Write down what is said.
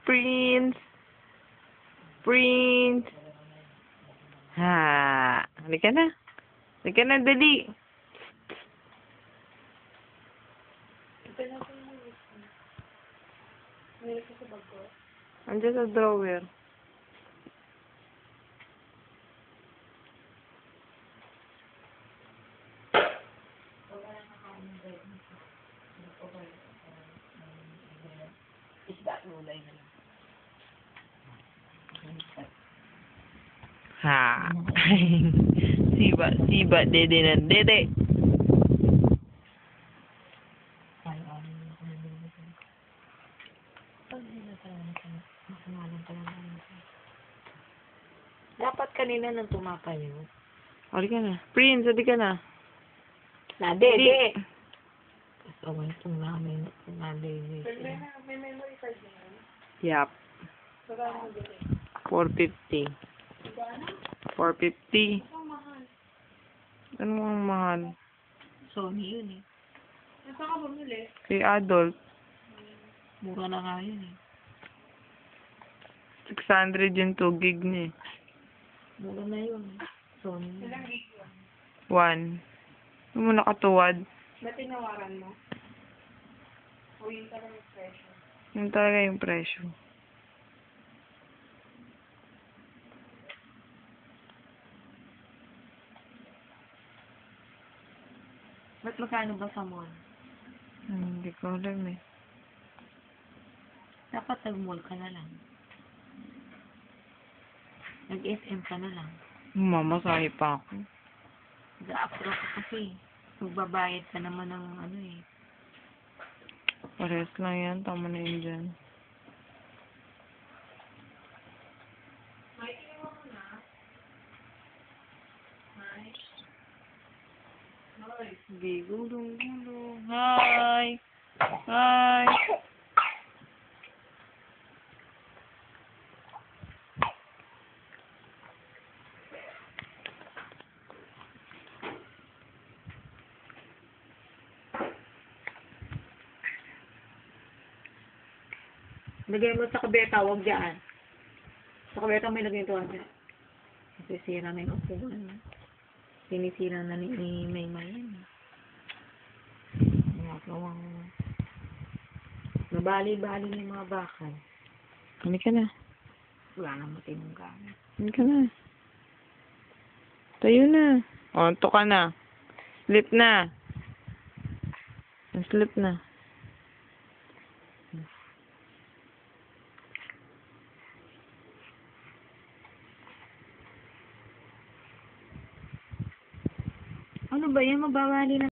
Prince. Prince. Ha. Halika na. Halika na, dali. Andiyan sa drawer. Isda, gulay na lang. Ha. Siba, dede na, dede. Dapat kanina nang tumapayo. Halika na. Prince, halika na. Dede! Gusto ko itong namin. Dede. Yap. 450. 450. Ano ang mahal? Sony yun eh. Kay adult. Mura na nga yun eh. 600 yung 2 gig niya eh. Mura na yun. Sony. 1. Ano mo nakatuwad? Ba't tinawaran mo? O yun talaga yung presyo? Yun talaga yung presyo. Ba't magkano ba sa mall? Hindi ko alam eh. Dapat nag-mall ka na lang. Nag-SM ka na lang. Mamasahe pa ako. Nag-afro ka kasi. Magbabayad ka naman ng ano eh. Parehas lang yan. Tama na yun dyan. Sige, gulong. Hi! Hi! Lagay mo sa kabeta, huwag dyan. Sa kabeta may lagay ito. Kasi sira na yung upuan. Sinisira na ni Maymay yan. Nagawang nabali-bali ng mga bakal. Halika na. Wala na matinong gamit. Halika na. Tayo na. O, anto ka na. Sleep na. Sleep na. Ano ba yan? Mabawali na